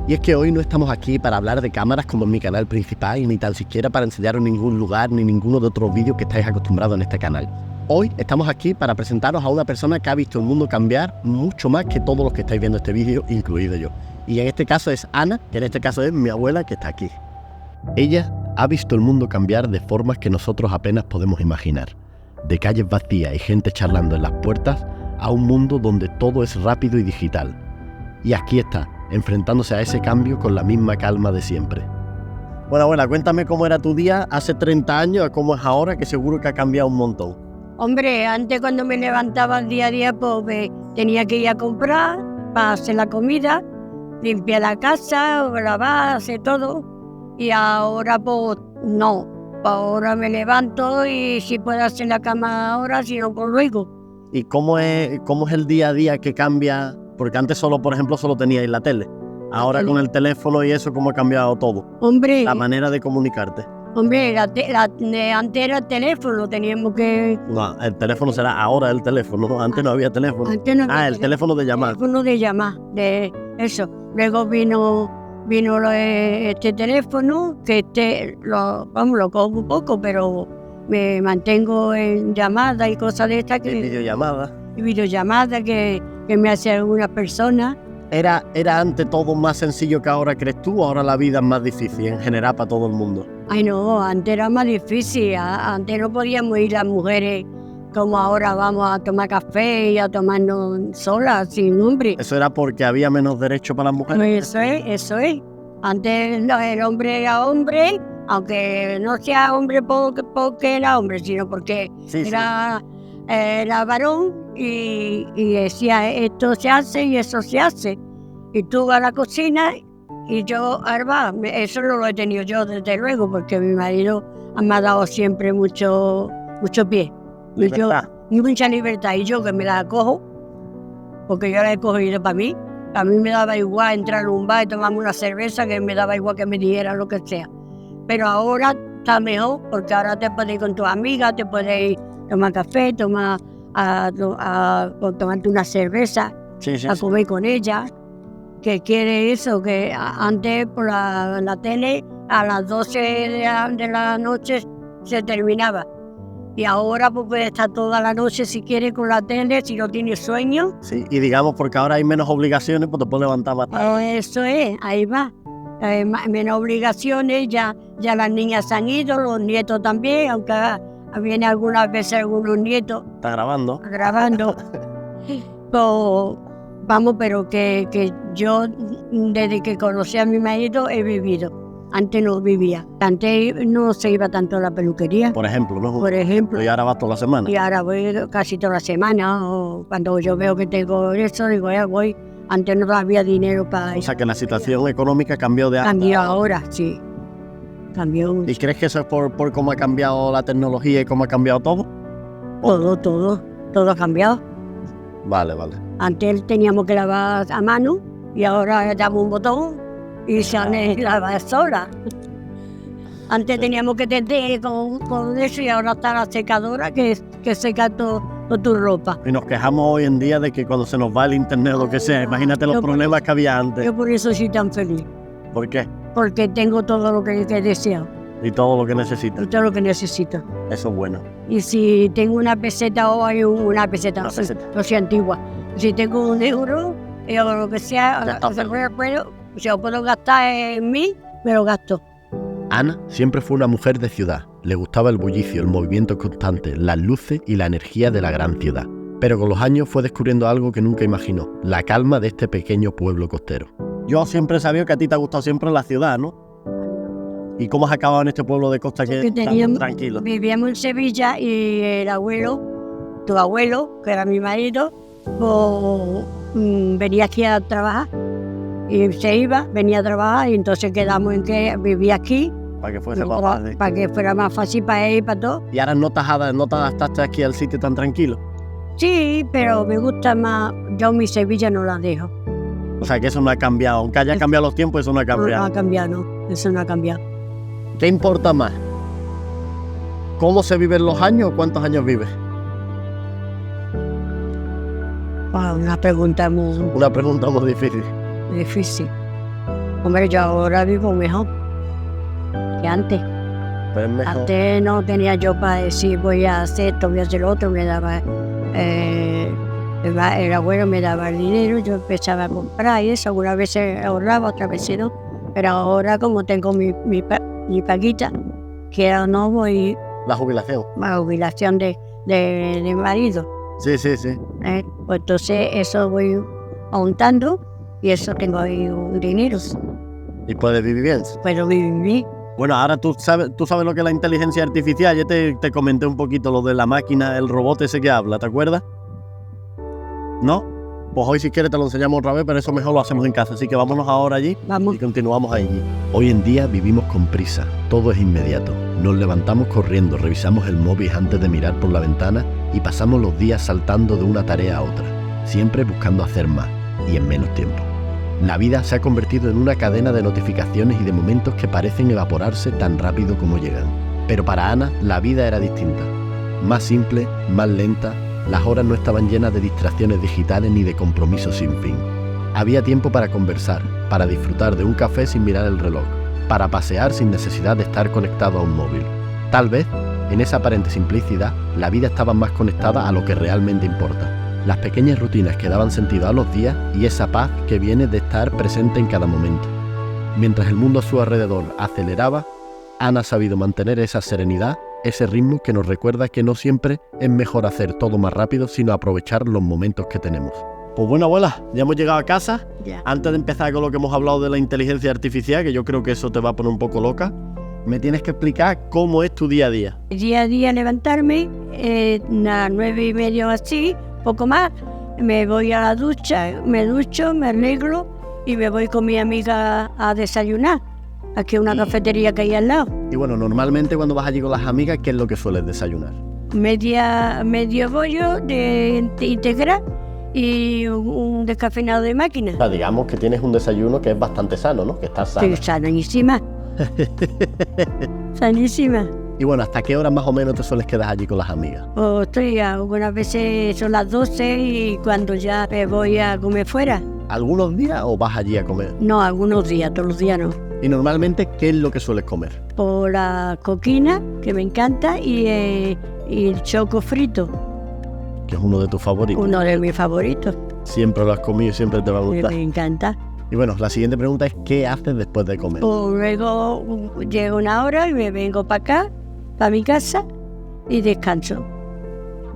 Y es que hoy no estamos aquí para hablar de cámaras como en mi canal principal y ni tan siquiera para enseñaros ningún lugar ni ninguno de otros vídeos que estáis acostumbrados en este canal. Hoy estamos aquí para presentaros a una persona que ha visto el mundo cambiar mucho más que todos los que estáis viendo este vídeo, incluido yo. Y en este caso es Ana, que en este caso es mi abuela que está aquí. Ella ha visto el mundo cambiar de formas que nosotros apenas podemos imaginar. De calles vacías y gente charlando en las puertas a un mundo donde todo es rápido y digital. Y aquí está, enfrentándose a ese cambio con la misma calma de siempre. Bueno, abuela, cuéntame cómo era tu día hace 30 años a cómo es ahora, que seguro que ha cambiado un montón. Hombre, antes cuando me levantaba día a día, pues tenía que ir a comprar para hacer la comida, limpiar la casa, lavar, hacer todo. Y ahora pues no, ahora me levanto y si puedo hacer la cama ahora, si no, pues luego. ¿Y cómo es el día a día que cambia? Porque antes solo, por ejemplo, solo teníais la tele. Ahora con el teléfono y eso, ¿cómo ha cambiado todo? Hombre, La manera de comunicarte. hombre, antes era el teléfono, teníamos que... No, el teléfono será ahora el teléfono, ¿no? Antes no había teléfono. Antes no había el teléfono de llamar. Teléfono de llamar, de eso. Luego vino este teléfono, que lo cojo un poco, pero me mantengo en llamadas y cosas de estas. Videollamadas que me hace alguna persona. ¿Era antes todo más sencillo que ahora, crees tú, o ahora la vida es más difícil en general para todo el mundo? Ay no, antes era más difícil, antes no podíamos ir las mujeres como ahora vamos a tomar café y a tomarnos solas, sin hombre. ¿Eso era porque había menos derechos para las mujeres? Pues eso es. Antes el hombre era hombre, aunque no sea hombre porque era hombre, sino porque era varón y decía esto se hace y eso se hace. Y tú vas a la cocina y yo arba, eso no lo he tenido yo desde luego, porque mi marido me ha dado siempre mucho pie. Mucha libertad. Y yo que me la cojo, porque yo la he cogido para mí. A mí me daba igual entrar a un bar y tomarme una cerveza, que me daba igual que me dijera lo que sea. Pero ahora está mejor, porque ahora te puedes ir con tus amigas, te puedes ir tomar café, tomarte una cerveza, a comer con ella. Que quiere eso, que antes por la tele a las 12 de la noche se terminaba. Y ahora pues puede estar toda la noche si quieres con la tele, si no tienes sueño. Sí, y digamos porque ahora hay menos obligaciones, pues te puedes levantar más tarde. Eso es, ahí va. Menos obligaciones, ya las niñas han ido, los nietos también, aunque viene algunas veces algunos nietos. ¿Está grabando? Pues, vamos, pero que yo desde que conocí a mi marido he vivido. Antes no vivía. Antes no se iba tanto a la peluquería. Por ejemplo, ¿no? Por ejemplo. Y ahora vas toda la semana. Y ahora voy casi toda la semana. O cuando yo veo que tengo eso, digo, ya voy. Antes no había dinero para... O sea que la situación económica cambió de antes. Cambió ahora, sí. Cambió mucho. ¿Y crees que eso es por cómo ha cambiado la tecnología y cómo ha cambiado todo? Todo ha cambiado. Vale. Antes teníamos que lavar a mano y ahora le damos un botón y se lava sola. Antes teníamos que tender con eso y ahora está la secadora que seca toda tu ropa. Y nos quejamos hoy en día de que cuando se nos va el internet o lo que sea, imagínate los problemas que había antes. Yo por eso soy tan feliz. ¿Por qué? Porque tengo todo lo que deseo. Y todo lo que necesitas. Y todo lo que necesito. Eso es bueno. Y si tengo una peseta o hay una peseta, no sea antigua. Si tengo un euro o lo que sea, si lo puedo gastar en mí, me lo gasto. Ana siempre fue una mujer de ciudad. Le gustaba el bullicio, el movimiento constante, las luces y la energía de la gran ciudad. Pero con los años fue descubriendo algo que nunca imaginó, la calma de este pequeño pueblo costero. Yo siempre he sabido que a ti te ha gustado siempre la ciudad, ¿no? ¿Y cómo has acabado en este pueblo de costa que tan tranquilo? Vivíamos en Sevilla y el tu abuelo, que era mi marido, pues, venía aquí a trabajar. Y se iba, venía a trabajar y entonces quedamos en que vivía aquí. Para que fuese más fácil. Para que fuera más fácil para él y para todo. ¿Y ahora no te adaptaste aquí al sitio tan tranquilo? Sí, pero me gusta más, yo mi Sevilla no la dejo. O sea que eso no ha cambiado, aunque haya cambiado los tiempos, eso no ha cambiado. No ha cambiado, no, eso no ha cambiado. ¿Qué importa más? ¿Cómo se viven los años o cuántos años vives? Una pregunta muy difícil. difícil. Hombre, yo ahora vivo mejor que antes. Pues mejor. Antes no tenía yo para decir voy a hacer esto, voy a hacer lo otro, me daba, el abuelo me daba el dinero, yo empezaba a comprar y eso, algunas veces ahorraba, otras veces no. Pero ahora como tengo mi paguita, que no voy La jubilación. a la jubilación de marido, Sí. pues entonces eso voy aumentando y eso tengo ahí un dinero, Y puedes vivir bien. puedo vivir. Bueno, ahora tú sabes lo que es la inteligencia artificial. Yo te comenté un poquito lo de la máquina, el robot ese que habla, ¿te acuerdas? ¿No? Pues hoy si quieres te lo enseñamos otra vez, pero eso mejor lo hacemos en casa. Así que vámonos ahora allí Vamos. y continuamos allí. Hoy en día vivimos con prisa, todo es inmediato. Nos levantamos corriendo, revisamos el móvil antes de mirar por la ventana y pasamos los días saltando de una tarea a otra, siempre buscando hacer más y en menos tiempo. La vida se ha convertido en una cadena de notificaciones y de momentos que parecen evaporarse tan rápido como llegan. Pero para Ana, la vida era distinta. Más simple, más lenta, las horas no estaban llenas de distracciones digitales ni de compromisos sin fin. Había tiempo para conversar, para disfrutar de un café sin mirar el reloj, para pasear sin necesidad de estar conectado a un móvil. Tal vez, en esa aparente simplicidad, la vida estaba más conectada a lo que realmente importa. Las pequeñas rutinas que daban sentido a los días y esa paz que viene de estar presente en cada momento. Mientras el mundo a su alrededor aceleraba, Ana ha sabido mantener esa serenidad, ese ritmo que nos recuerda que no siempre es mejor hacer todo más rápido, sino aprovechar los momentos que tenemos. Pues bueno, abuela, ya hemos llegado a casa. Ya. Antes de empezar con lo que hemos hablado de la inteligencia artificial, que yo creo que eso te va a poner un poco loca, me tienes que explicar cómo es tu día a día. Día a día levantarme, a las 9:30 o así, poco más, me voy a la ducha, me ducho, me arreglo y me voy con mi amiga a desayunar. Aquí una cafetería que hay al lado. Y bueno, normalmente cuando vas allí con las amigas, ¿qué es lo que sueles desayunar? Medio bollo de integral y un descafeinado de máquina. O sea, digamos que tienes un desayuno que es bastante sano, ¿no? Que estás sana. Estoy sanísima. Sanísima. Y bueno, ¿hasta qué hora más o menos te sueles quedar allí con las amigas? O estoy, algunas veces son las 12 y cuando ya me voy a comer fuera. ¿Algunos días o vas allí a comer? No, algunos días, todos los días no. Y normalmente, ¿qué es lo que sueles comer? Por la coquina, que me encanta, y el choco frito, Que es uno de tus favoritos. uno de mis favoritos. Siempre lo has comido y siempre te va a que gustar. Me encanta. Y bueno, la siguiente pregunta es ¿qué haces después de comer? Pues luego llega una hora y me vengo para acá, para mi casa, y descanso.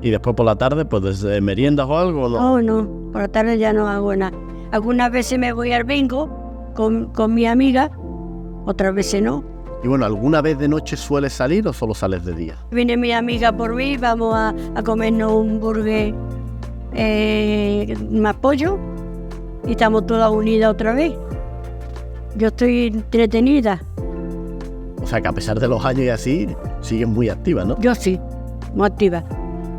Y después por la tarde, pues meriendas o algo, ¿o no? Oh, no, por la tarde ya no hago nada. Algunas veces me voy al bingo con mi amiga, otras veces no. Y bueno, ¿alguna vez de noche sueles salir o solo sales de día? Viene mi amiga por mí, vamos a comernos un burger más pollo y estamos todas unidas otra vez. Yo estoy entretenida, O sea que a pesar de los años y así, sigues muy activa, ¿no? yo sí, muy activa.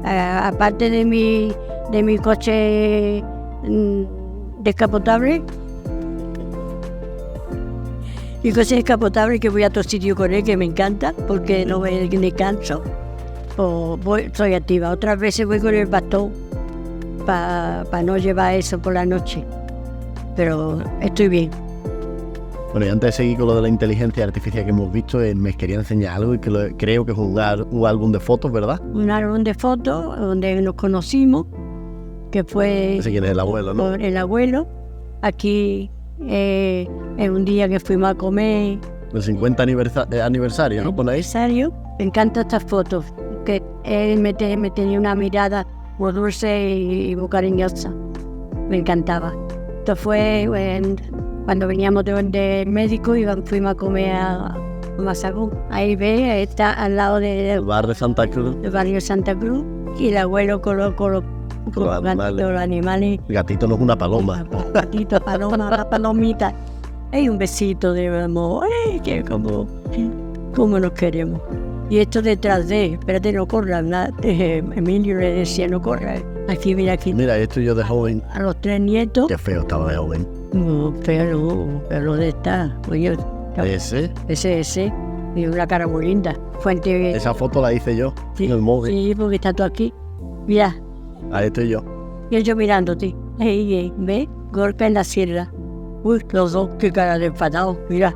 Aparte de mi coche descapotable, mi coche descapotable que voy a todo sitio con él, que me encanta porque no me descanso, pues soy activa. Otras veces voy con el bastón para no llevar eso por la noche, pero estoy bien. Bueno, y antes de seguir con lo de la inteligencia artificial que hemos visto, me quería enseñar algo y que creo que es un álbum de fotos, ¿verdad? Un álbum de fotos donde nos conocimos, que fue Ese quién es el abuelo, ¿no? por el abuelo. Aquí en un día que fuimos a comer El 50 aniversario, ¿no? Pone ahí. aniversario. Me encantan estas fotos, que él me tenía una mirada muy dulce y muy cariñosa. Me encantaba. Esto fue cuando veníamos del médico y fuimos a comer a Mazagún. Ahí ve, está al lado El del bar de Santa Cruz. barrio Santa Cruz y el abuelo con los animales. El gatito no es una paloma. Gatito, paloma, la palomita. Hay un besito de amor. Ay, que como nos queremos. Y esto detrás de, espérate, no corras, Emilio le decía, no corras. Aquí, mira, aquí. Mira, esto yo de joven. A los 3 nietos. Qué feo estaba de joven. No, pero ¿dónde está? Oye, ¿Ese? ese. Y una cara muy linda. Fuente. Esa foto la hice yo Sí, en el móvil. Sí, porque está tú aquí. Mira, Ahí estoy yo. y yo mirándote. Ahí, ¿ves? Golpe en la sierra. Uy, los dos, qué cara de enfadado, mira.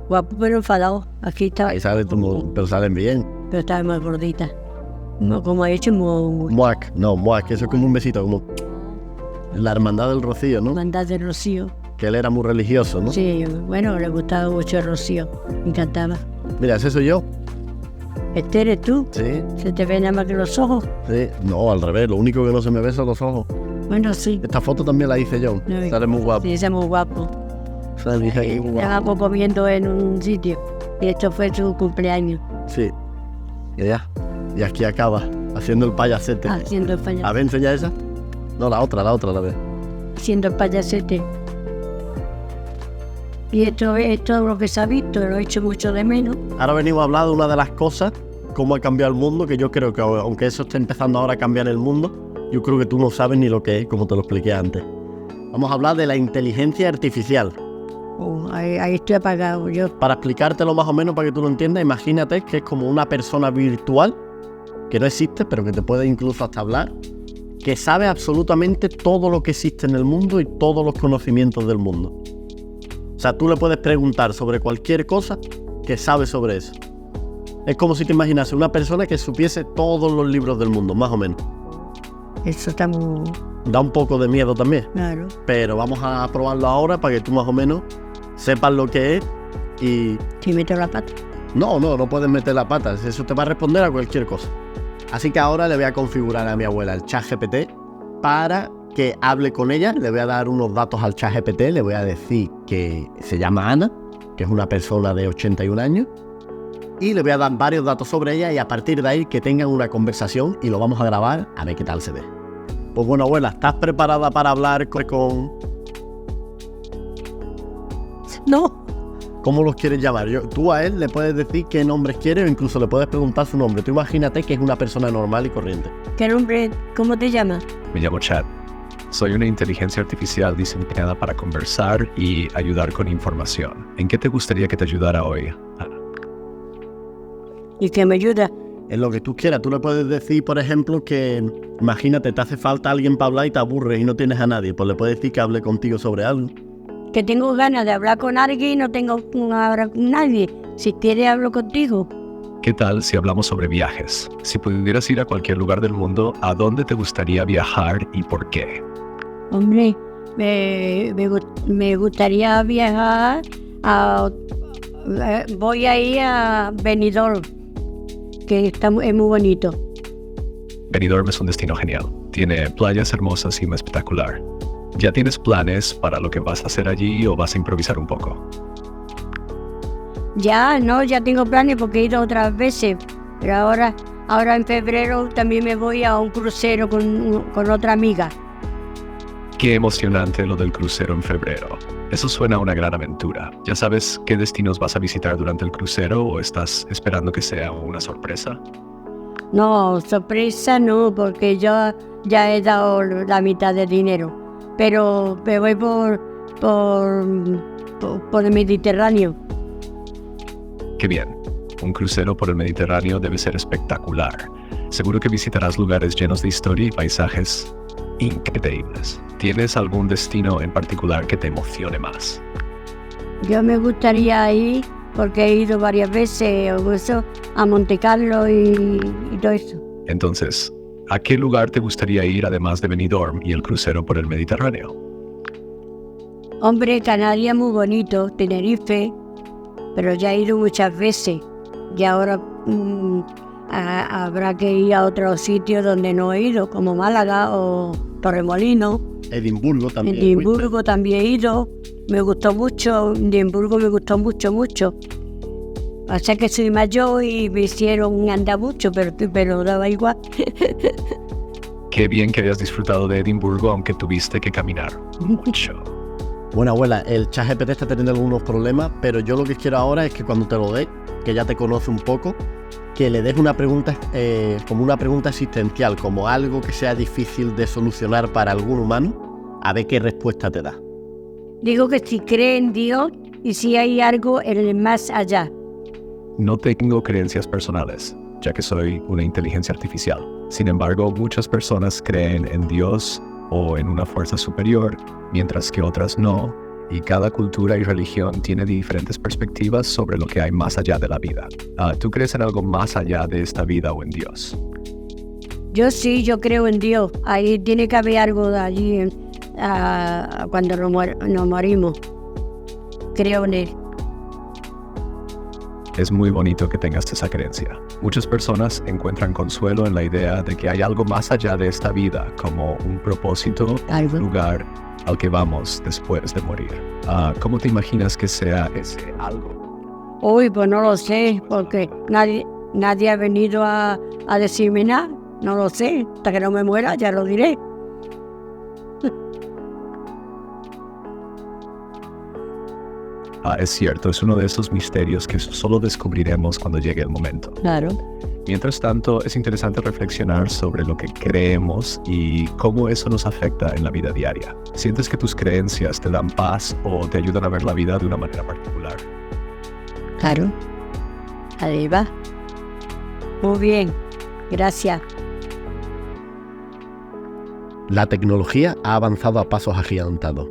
Guapo pero enfadado. Aquí está. Ahí sale pero salen bien. Pero está más gordita. Como ha hecho, Muac, eso es como un besito, como la hermandad del Rocío, ¿no? Hermandad del Rocío. Que él era muy religioso, ¿no? Sí, bueno, le gustaba mucho el Rocío. Me encantaba. Mira, ese soy yo. ¿Este eres tú? Sí. ¿Se te ven nada más que los ojos? Sí. No, al revés, lo único que no se me ve son los ojos. Bueno, sí. Esta foto también la hice yo. Sale muy guapo. Sí, es muy guapo. Sale aquí muy guapo. Estábamos comiendo en un sitio y esto fue su cumpleaños. Sí. Y ya. Y aquí acaba, haciendo el payasete. Haciendo el payasete. A ver, enseña esa. No, la otra, la vez. Haciendo el payasete. Y esto es todo lo que se ha visto, lo he hecho mucho de menos. Ahora venimos a hablar de una de las cosas, cómo ha cambiado el mundo, que yo creo que aunque eso esté empezando ahora a cambiar el mundo, yo creo que tú no sabes ni lo que es, como te lo expliqué antes. Vamos a hablar de la inteligencia artificial. Ahí estoy apagado yo. Para explicártelo más o menos, para que tú lo entiendas, imagínate que es como una persona virtual, que no existe, pero que te puede incluso hasta hablar, que sabe absolutamente todo lo que existe en el mundo y todos los conocimientos del mundo. O sea, tú le puedes preguntar sobre cualquier cosa que sabe sobre eso. Es como si te imaginase una persona que supiese todos los libros del mundo, más o menos. Eso está muy... Da un poco de miedo también. Claro. Pero vamos a probarlo ahora para que tú más o menos sepas lo que es y... ¿Si meto la pata? No puedes meter la pata. Eso te va a responder a cualquier cosa. Así que ahora le voy a configurar a mi abuela el ChatGPT para que hable con ella. Le voy a dar unos datos al ChatGPT. Le voy a decir que se llama Ana, que es una persona de 81 años. Y le voy a dar varios datos sobre ella y a partir de ahí que tengan una conversación y lo vamos a grabar a ver qué tal se ve. Pues bueno, abuela, ¿estás preparada para hablar con...? No. ¿Cómo los quieres llamar? Tú a él le puedes decir qué nombres quiere o incluso le puedes preguntar su nombre. Tú imagínate que es una persona normal y corriente. ¿Qué nombre? ¿Cómo te llamas? Me llamo Chat. Soy una inteligencia artificial diseñada para conversar y ayudar con información. ¿En qué te gustaría que te ayudara hoy, Ana? ¿Y que me ayuda? En lo que tú quieras. Tú le puedes decir, por ejemplo, que imagínate, te hace falta alguien para hablar y te aburres y no tienes a nadie. Pues le puedes decir que hable contigo sobre algo. Que tengo ganas de hablar con alguien y no tengo hablar con nadie. Si quieres, hablo contigo. ¿Qué tal si hablamos sobre viajes? Si pudieras ir a cualquier lugar del mundo, ¿a dónde te gustaría viajar y por qué? Hombre, me gustaría viajar a... voy a ir a Benidorm, que es muy bonito. Benidorm es un destino genial. Tiene playas hermosas y un espectacular. ¿Ya tienes planes para lo que vas a hacer allí o vas a improvisar un poco? Ya tengo planes porque he ido otras veces, pero ahora en febrero también me voy a un crucero con otra amiga. Qué emocionante lo del crucero en febrero. Eso suena a una gran aventura. ¿Ya sabes qué destinos vas a visitar durante el crucero o estás esperando que sea una sorpresa? No, sorpresa no, porque yo ya he dado la mitad del dinero. Pero me voy por el Mediterráneo. Qué bien. Un crucero por el Mediterráneo debe ser espectacular. Seguro que visitarás lugares llenos de historia y paisajes increíbles. ¿Tienes algún destino en particular que te emocione más? Yo me gustaría ir, porque he ido varias veces a Monte Carlo y todo eso. Entonces, ¿a qué lugar te gustaría ir además de Benidorm y el crucero por el Mediterráneo? Hombre, Canarias muy bonito, Tenerife, pero ya he ido muchas veces y ahora habrá que ir a otros sitios donde no he ido, como Málaga o Torremolinos. Edimburgo también. Edimburgo también he ido, me gustó mucho, Edimburgo me gustó mucho. O sea que soy mayor y me hicieron andar mucho, pero daba igual. Qué bien que hayas disfrutado de Edimburgo, aunque tuviste que caminar mucho. Bueno, abuela, el ChatGPT está teniendo algunos problemas, pero yo lo que quiero ahora es que cuando te lo dé, que ya te conoce un poco, que le des una pregunta, como una pregunta existencial, como algo que sea difícil de solucionar para algún humano, a ver qué respuesta te da. Digo que si cree en Dios y si hay algo en el más allá. No tengo creencias personales, ya que soy una inteligencia artificial. Sin embargo, muchas personas creen en Dios o en una fuerza superior, mientras que otras no, y cada cultura y religión tiene diferentes perspectivas sobre lo que hay más allá de la vida. ¿Tú crees en algo más allá de esta vida o en Dios? Yo sí, yo creo en Dios. Ahí tiene que haber algo de allí cuando nos morimos. Creo en Él. Es muy bonito que tengas esa creencia. Muchas personas encuentran consuelo en la idea de que hay algo más allá de esta vida, como un propósito, un lugar al que vamos después de morir. ¿Cómo te imaginas que sea ese algo? Uy, pues no lo sé, porque nadie ha venido a decirme nada. No lo sé, hasta que no me muera ya lo diré. Es cierto, es uno de esos misterios que solo descubriremos cuando llegue el momento. Claro. Mientras tanto, es interesante reflexionar sobre lo que creemos y cómo eso nos afecta en la vida diaria. ¿Sientes que tus creencias te dan paz o te ayudan a ver la vida de una manera particular? Claro. Ahí va. Muy bien. Gracias. La tecnología ha avanzado a pasos agigantados.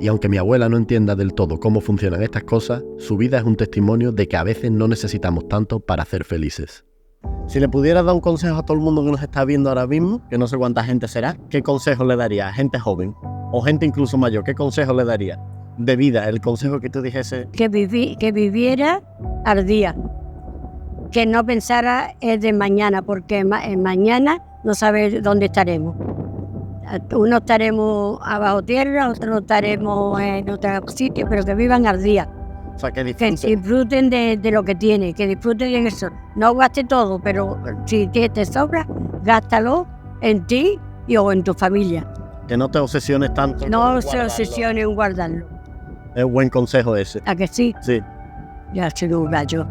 Y aunque mi abuela no entienda del todo cómo funcionan estas cosas, su vida es un testimonio de que a veces no necesitamos tanto para ser felices. Si le pudieras dar un consejo a todo el mundo que nos está viendo ahora mismo, que no sé cuánta gente será, ¿qué consejo le daría a gente joven o gente incluso mayor? ¿Qué consejo le daría de vida? El consejo que tú dijese... Que viviera al día. Que no pensara en de mañana, porque en mañana no sabe dónde estaremos. Unos estaremos abajo tierra, otros estaremos en otro sitio, pero que vivan al día. O sea, que disfruten de lo que tienen, que disfruten de eso. No gaste todo, pero si te sobra, gástalo en ti o en tu familia. Que no te obsesiones tanto. No se obsesionen en guardarlo. Es un buen consejo ese. ¿A que sí? Sí. Ya soy un gallo.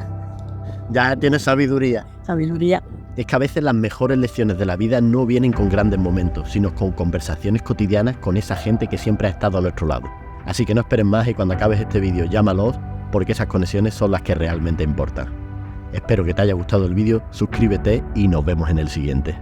Ya tienes sabiduría. Sabiduría. Es que a veces las mejores lecciones de la vida no vienen con grandes momentos, sino con conversaciones cotidianas con esa gente que siempre ha estado a nuestro lado. Así que no esperes más y cuando acabes este vídeo llámalos, porque esas conexiones son las que realmente importan. Espero que te haya gustado el vídeo, suscríbete y nos vemos en el siguiente.